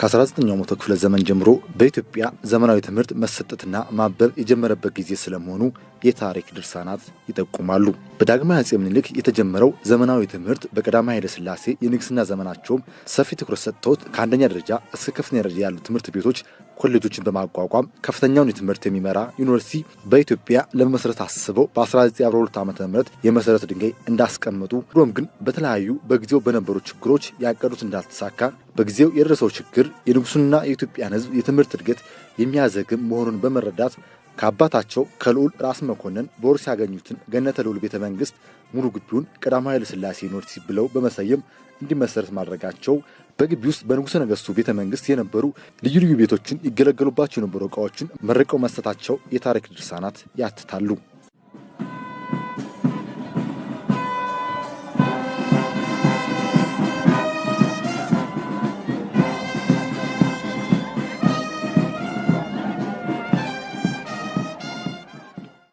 ከ19ኛው መቶ ክፍለ ዘመን ጀምሮ በኢትዮጵያ ዘመናዊ ትምህርት መሰጠትና ማበብ የጀመረበት ጊዜ ስለመሆኑ የታሪክ ድርሳናት ይጠቁማሉ። በዳግማዊ አፄ ምኒልክ የተጀመረው ዘመናዊ ትምህርት በቀዳማዊ ኃይለ ሥላሴ የንግስና ዘመናቸውም ሰፊ ትኩረት ሰጥተውት ከአንደኛ ደረጃ እስከ ከፍተኛ ደረጃ ያሉ ትምህርት ቤቶች፣ ኮሌጆችን በማቋቋም ከፍተኛውን የትምህርት የሚመራ ዩኒቨርሲቲ በኢትዮጵያ ለመመስረት አስበው በ1942 ዓ.ም የመሰረት ድንጋይ እንዳስቀመጡ ሆኖም ግን በተለያዩ በጊዜው በነበሩ ችግሮች ያቀዱት እንዳልተሳካ በጊዜው የደረሰው ችግር የንጉሱና የኢትዮጵያን ሕዝብ የትምህርት እድገት የሚያዘግም መሆኑን በመረዳት ከአባታቸው ከልዑል ራስ መኮንን በውርስ ያገኙትን ገነተ ልዑል ቤተ መንግስት ሙሉ ግቢውን ቀዳማዊ ኃይለ ሥላሴ ዩኒቨርሲቲ ብለው በመሰየም እንዲመሰረት ማድረጋቸው በግቢ ውስጥ በንጉሠ ነገሥቱ ቤተ መንግስት የነበሩ ልዩ ልዩ ቤቶችን ይገለገሉባቸው የነበሩ ዕቃዎችን መርቀው መስጠታቸው የታሪክ ድርሳናት ያትታሉ።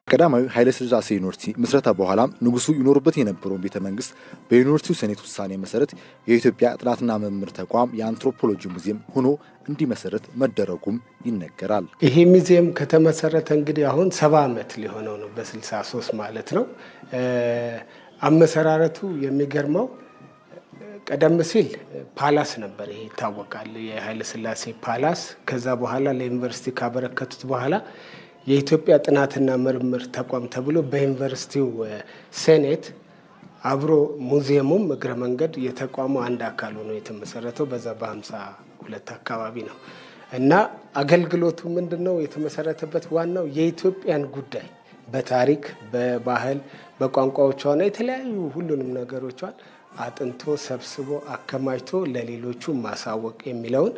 ቀዳማዊ ኃይለ ሥላሴ ዩኒቨርሲቲ ምስረታ በኋላም ንጉሱ ይኖሩበት የነበረውን ቤተ መንግስት በዩኒቨርሲቲው ሴኔት ውሳኔ መሰረት የኢትዮጵያ ጥናትና ምርምር ተቋም የአንትሮፖሎጂ ሙዚየም ሆኖ እንዲመሰረት መደረጉም ይነገራል። ይሄ ሙዚየም ከተመሰረተ እንግዲህ አሁን 70 ዓመት ሊሆነው ነው፣ በ63 ማለት ነው። አመሰራረቱ የሚገርመው ቀደም ሲል ፓላስ ነበር፣ ይሄ ይታወቃል፣ የኃይለ ሥላሴ ፓላስ። ከዛ በኋላ ለዩኒቨርሲቲ ካበረከቱት በኋላ የኢትዮጵያ ጥናትና ምርምር ተቋም ተብሎ በዩኒቨርሲቲው ሴኔት አብሮ ሙዚየሙም እግረ መንገድ የተቋሙ አንድ አካል ሆኖ የተመሰረተው በዛ በ52 አካባቢ ነው እና አገልግሎቱ ምንድነው? የተመሰረተበት ዋናው የኢትዮጵያን ጉዳይ በታሪክ፣ በባህል፣ በቋንቋዎቿና የተለያዩ ሁሉንም ነገሮቿን አጥንቶ ሰብስቦ አከማችቶ ለሌሎቹ ማሳወቅ የሚለውን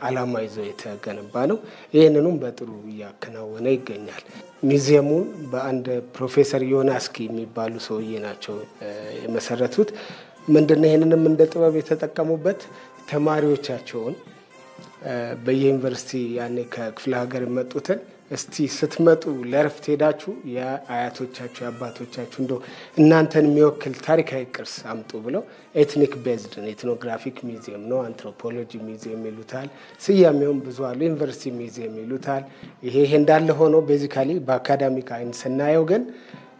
ዓላማ ይዞ የተገነባ ነው። ይህንኑም በጥሩ እያከናወነ ይገኛል። ሙዚየሙን በአንድ ፕሮፌሰር ዮናስኪ የሚባሉ ሰውዬ ናቸው የመሰረቱት። ምንድነው ይህንንም እንደ ጥበብ የተጠቀሙበት ተማሪዎቻቸውን በየዩኒቨርሲቲ ያኔ ከክፍለ ሀገር የመጡትን እስቲ ስትመጡ ለረፍት ሄዳችሁ የአያቶቻችሁ የአባቶቻችሁ እንደው እናንተን የሚወክል ታሪካዊ ቅርስ አምጡ ብለው ኤትኒክ ቤዝድ ኤትኖግራፊክ ሚዚየም ነው፣ አንትሮፖሎጂ ሚዚየም ይሉታል። ስያሜውም ብዙ አሉ፣ ዩኒቨርሲቲ ሚዚየም ይሉታል። ይሄ እንዳለ ሆኖ ቤዚካሊ በአካዳሚክ አይን ስናየው ግን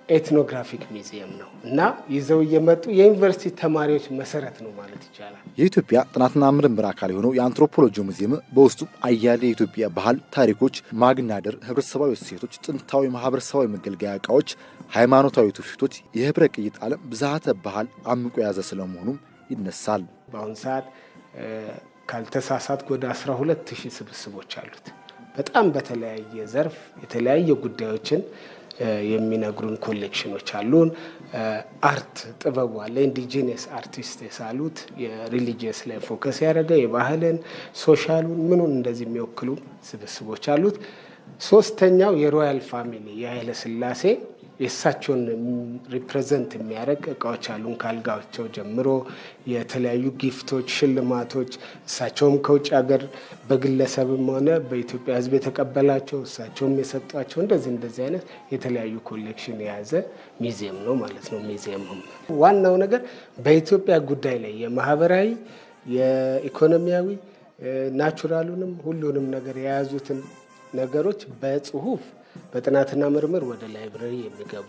ኤትኖግራፊክ ሚዚየም ነው እና ይዘው እየመጡ የዩኒቨርሲቲ ተማሪዎች መሰረት ነው ማለት ይቻላል። የኢትዮጵያ ጥናትና ምርምር አካል የሆነው የአንትሮፖሎጂ ሙዚየም በውስጡ አያሌ የኢትዮጵያ ባህል፣ ታሪኮች፣ ማግናደር፣ ህብረተሰባዊ እሴቶች፣ ጥንታዊ ማህበረሰባዊ መገልገያ ዕቃዎች፣ ሃይማኖታዊ ትውፊቶች፣ የህብረ ቅይጥ ዓለም ብዝሃተ ባህል አምቆ የያዘ ስለመሆኑም ይነሳል። በአሁኑ ሰዓት ካልተሳሳትኩ ወደ 12,000 ስብስቦች አሉት። በጣም በተለያየ ዘርፍ የተለያየ ጉዳዮችን የሚነግሩን ኮሌክሽኖች አሉን። አርት ጥበቡ አለ፣ ኢንዲጂነስ አርቲስት የሳሉት የሪሊጂየስ ላይ ፎከስ ያደረገ የባህልን፣ ሶሻሉን፣ ምኑን እንደዚህ የሚወክሉ ስብስቦች አሉት። ሶስተኛው የሮያል ፋሚሊ የኃይለ ሥላሴ የእሳቸውን ሪፕሬዘንት የሚያደርግ እቃዎች አሉን። ካልጋቸው ጀምሮ የተለያዩ ጊፍቶች፣ ሽልማቶች እሳቸውም ከውጭ ሀገር በግለሰብም ሆነ በኢትዮጵያ ሕዝብ የተቀበላቸው እሳቸውም የሰጧቸው እንደዚህ አይነት የተለያዩ ኮሌክሽን የያዘ ሚዚየም ነው ማለት ነው። ሚዚየሙም ዋናው ነገር በኢትዮጵያ ጉዳይ ላይ የማህበራዊ፣ የኢኮኖሚያዊ፣ ናቹራሉንም ሁሉንም ነገር የያዙትን ነገሮች በጽሁፍ በጥናትና ምርምር ወደ ላይብረሪ የሚገቡ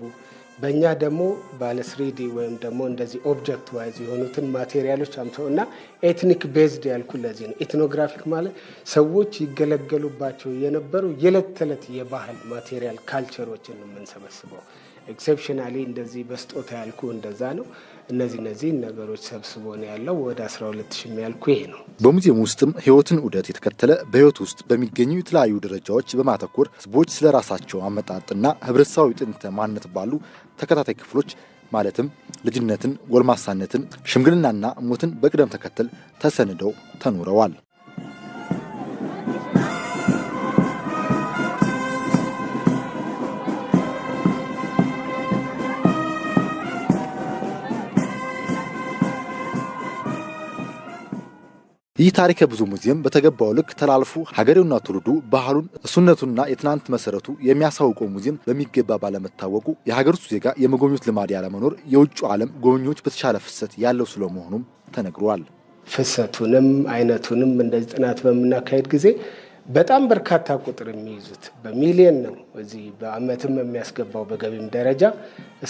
በእኛ ደግሞ ባለ 3D ወይም ደግሞ እንደዚህ ኦብጀክት ዋይዝ የሆኑትን ማቴሪያሎች አምተው እና ኤትኒክ ቤዝድ ያልኩ ለዚህ ነው። ኤትኖግራፊክ ማለት ሰዎች ይገለገሉባቸው የነበሩ የዕለት ተዕለት የባህል ማቴሪያል ካልቸሮችን ነው የምንሰበስበው። ኤክሴፕሽናሊ እንደዚህ በስጦታ ያልኩ እንደዛ ነው። እነዚህ ነገሮች ሰብስቦ ነው ያለው። ወደ 12,000 ያልኩ ይሄ ነው። በሙዚየም ውስጥም ህይወትን ዑደት የተከተለ በህይወት ውስጥ በሚገኙ የተለያዩ ደረጃዎች በማተኮር ህዝቦች ስለራሳቸው አመጣጥና ህብረተሰባዊ ጥንተ ማንነት ባሉ ተከታታይ ክፍሎች ማለትም ልጅነትን፣ ጎልማሳነትን፣ ሽምግልናና ሞትን በቅደም ተከተል ተሰንደው ተኖረዋል። ይህ ታሪከ ብዙ ሙዚየም በተገባው ልክ ተላልፎ ሀገሬውና ትውልዱ ባህሉን፣ እሱነቱና የትናንት መሰረቱ የሚያሳውቀው ሙዚየም በሚገባ ባለመታወቁ የሀገር ውስጥ ዜጋ የመጎብኘት ልማድ ያለመኖር የውጭ ዓለም ጎብኚዎች በተሻለ ፍሰት ያለው ስለመሆኑም ተነግሯል። ፍሰቱንም አይነቱንም እንደዚህ ጥናት በምናካሄድ ጊዜ በጣም በርካታ ቁጥር የሚይዙት በሚሊየን ነው። እዚህ በአመትም የሚያስገባው በገቢም ደረጃ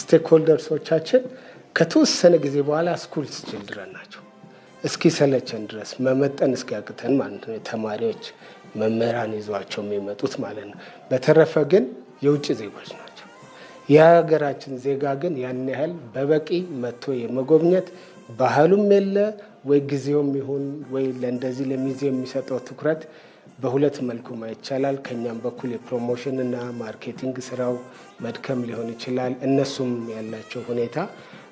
ስቴክሆልደርሶቻችን ከተወሰነ ጊዜ በኋላ ስኩል ችልድረን ናቸው። እስኪ ሰለቸን ድረስ መመጠን እስኪያቅተን ማለት ነው ተማሪዎች መምህራን ይዟቸው የሚመጡት ማለት ነው። በተረፈ ግን የውጭ ዜጎች ናቸው። የሀገራችን ዜጋ ግን ያን ያህል በበቂ መጥቶ የመጎብኘት ባህሉም የለ ወይ ጊዜውም ይሁን ወይ ለእንደዚህ ለሚዜም የሚሰጠው ትኩረት በሁለት መልኩ ማየት ይቻላል። ከኛም በኩል የፕሮሞሽን እና ማርኬቲንግ ስራው መድከም ሊሆን ይችላል። እነሱም ያላቸው ሁኔታ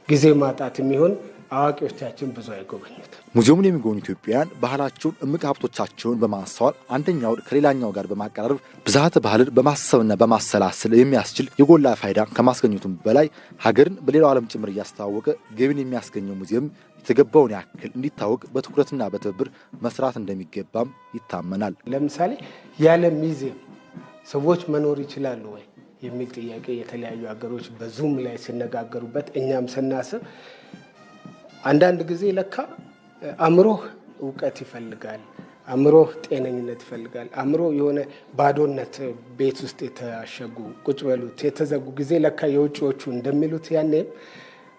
ጊዜ ማጣት የሚሆን አዋቂዎቻችን ብዙ አይጎበኙት። ሙዚየሙን የሚጎበኙ ኢትዮጵያውያን ባህላቸውን፣ እምቅ ሀብቶቻቸውን በማስተዋል አንደኛው ከሌላኛው ጋር በማቀራረብ ብዝሃተ ባህልን በማሰብና በማሰላሰል የሚያስችል የጎላ ፋይዳ ከማስገኘቱም በላይ ሀገርን በሌላው ዓለም ጭምር እያስተዋወቀ ገቢን የሚያስገኘው ሙዚየም የተገባውን ያክል እንዲታወቅ በትኩረትና በትብብር መስራት እንደሚገባም ይታመናል። ለምሳሌ ያለ ሙዚየም ሰዎች መኖር ይችላሉ ወይ የሚል ጥያቄ የተለያዩ ሀገሮች በዙም ላይ ሲነጋገሩበት እኛም ስናስብ አንዳንድ ጊዜ ለካ አእምሮህ እውቀት ይፈልጋል፣ አእምሮህ ጤነኝነት ይፈልጋል። አእምሮ የሆነ ባዶነት ቤት ውስጥ የተሸጉ ቁጭ በሉት የተዘጉ ጊዜ ለካ የውጭዎቹ እንደሚሉት ያኔም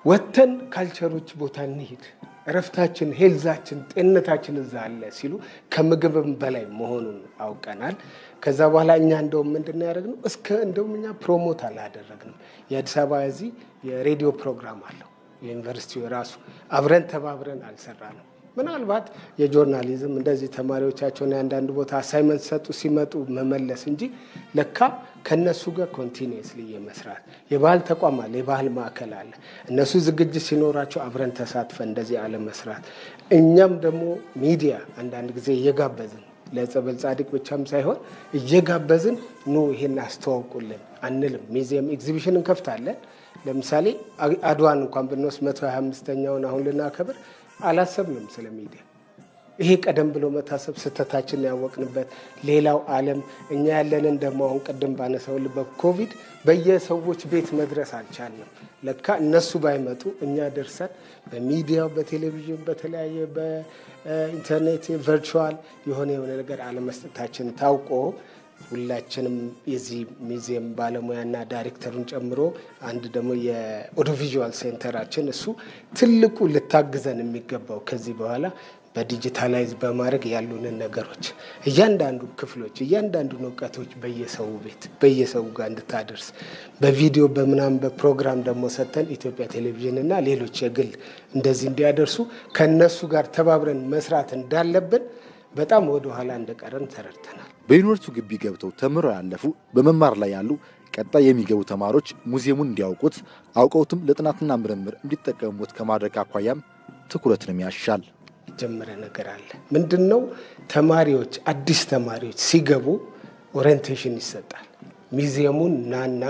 ወተን ካልቸሮች ቦታ እንሂድ፣ እረፍታችን፣ ሄልዛችን፣ ጤንነታችን እዛ አለ ሲሉ ከምግብም በላይ መሆኑን አውቀናል። ከዛ በኋላ እኛ እንደውም ምንድን ነው ያደረግነው? እስከ እንደውም እኛ ፕሮሞት አላደረግንም። የአዲስ አበባ እዚህ የሬዲዮ ፕሮግራም አለው ዩኒቨርሲቲው ራሱ አብረን ተባብረን አልሰራንም። ምናልባት የጆርናሊዝም እንደዚህ ተማሪዎቻቸውን አንዳንድ ቦታ አሳይመንት ሰጡ ሲመጡ መመለስ እንጂ ለካ ከነሱ ጋር ኮንቲኒየስሊ የመስራት የባህል ተቋም አለ፣ የባህል ማዕከል አለ። እነሱ ዝግጅት ሲኖራቸው አብረን ተሳትፈን እንደዚህ አለ መስራት። እኛም ደግሞ ሚዲያ አንዳንድ ጊዜ እየጋበዝን ለጸበል ጻድቅ ብቻም ሳይሆን እየጋበዝን ኑ ይሄን አስተዋውቁልን አንልም። ሚዚየም ኤግዚቢሽን እንከፍታለን። ለምሳሌ አድዋን እንኳን ብንወስድ 125ኛውን አሁን ልናከብር አላሰብንም ስለ ሚዲያ። ይሄ ቀደም ብሎ መታሰብ ስህተታችን ያወቅንበት። ሌላው ዓለም እኛ ያለንን ደግሞ አሁን ቅድም ባነሳውልህ በኮቪድ በየሰዎች ቤት መድረስ አልቻልንም። ለካ እነሱ ባይመጡ እኛ ደርሰን በሚዲያው በቴሌቪዥን በተለያየ በኢንተርኔት ቨርቹዋል የሆነ ነገር አለመስጠታችን ታውቆ ሁላችንም የዚህ ሚዚየም ባለሙያና ዳይሬክተሩን ጨምሮ አንድ ደግሞ የኦዲዮቪዥዋል ሴንተራችን እሱ ትልቁ ልታግዘን የሚገባው ከዚህ በኋላ በዲጂታላይዝ በማድረግ ያሉንን ነገሮች እያንዳንዱ ክፍሎች እያንዳንዱን እውቀቶች በየሰው ቤት በየሰው ጋር እንድታደርስ በቪዲዮ በምናምን በፕሮግራም ደግሞ ሰጥተን ኢትዮጵያ ቴሌቪዥን እና ሌሎች የግል እንደዚህ እንዲያደርሱ ከነሱ ጋር ተባብረን መስራት እንዳለብን በጣም ወደ ኋላ እንደቀረን ተረድተናል። በዩኒቨርሲቲው ግቢ ገብተው ተምረው ያለፉ በመማር ላይ ያሉ ቀጣይ የሚገቡ ተማሪዎች ሙዚየሙን እንዲያውቁት አውቀውትም ለጥናትና ምርምር እንዲጠቀሙት ከማድረግ አኳያም ትኩረትንም ያሻል። ጀመረ ነገር አለ። ምንድነው? ተማሪዎች አዲስ ተማሪዎች ሲገቡ ኦሪየንቴሽን ይሰጣል። ሙዚየሙን ናና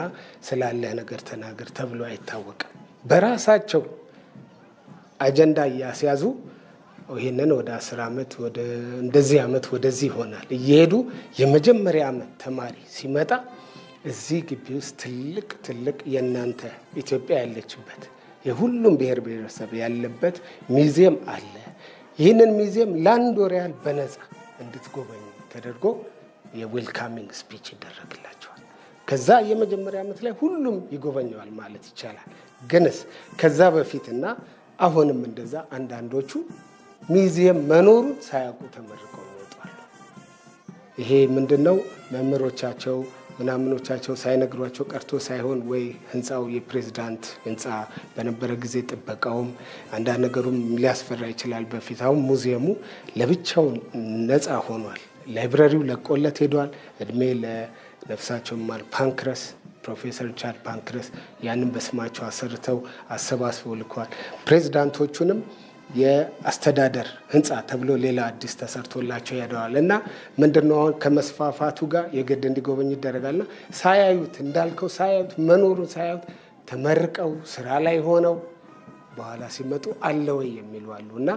ስላለ ነገር ተናገር ተብሎ አይታወቅም። በራሳቸው አጀንዳ እያስያዙ ይሄንን ወደ 10 ዓመት ወደ እንደዚህ ዓመት ወደዚህ ይሆናል እየሄዱ የመጀመሪያ ዓመት ተማሪ ሲመጣ እዚህ ግቢ ውስጥ ትልቅ የእናንተ ኢትዮጵያ ያለችበት የሁሉም ብሔር ብሔረሰብ ያለበት ሙዚየም አለ። ይህንን ሙዚየም ለአንድ ወር ያህል በነፃ እንድትጎበኙ ተደርጎ የዌልካሚንግ ስፒች ይደረግላቸዋል። ከዛ የመጀመሪያ ዓመት ላይ ሁሉም ይጎበኘዋል ማለት ይቻላል። ግንስ ከዛ በፊትና አሁንም እንደዛ አንዳንዶቹ ሙዚየም መኖሩን ሳያውቁ ተመርቀው ይወጣሉ። ይሄ ምንድነው? መምህሮቻቸው ምናምኖቻቸው ሳይነግሯቸው ቀርቶ ሳይሆን ወይ ህንፃው የፕሬዝዳንት ህንፃ በነበረ ጊዜ ጥበቃውም አንዳንድ ነገሩም ሊያስፈራ ይችላል። በፊት አሁን ሙዚየሙ ለብቻው ነፃ ሆኗል። ላይብረሪው ለቆለት ሄዷል። እድሜ ለነፍሳቸው ማል ፓንክረስ ፕሮፌሰር ሪቻርድ ፓንክረስ ያንን በስማቸው አሰርተው አሰባስበው ልከዋል። ፕሬዝዳንቶቹንም የአስተዳደር ህንፃ ተብሎ ሌላ አዲስ ተሰርቶላቸው ያደዋል እና ምንድነው አሁን ከመስፋፋቱ ጋር የግድ እንዲጎበኝ ይደረጋልና ሳያዩት እንዳልከው ሳያዩት መኖሩን ሳያዩት ተመርቀው ስራ ላይ ሆነው በኋላ ሲመጡ አለ ወይ የሚሉ አሉ እና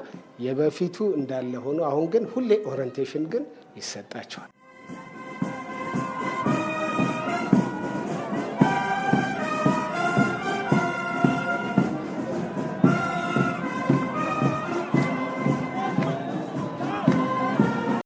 የበፊቱ እንዳለ ሆኖ አሁን ግን ሁሌ ኦሪየንቴሽን ግን ይሰጣቸዋል።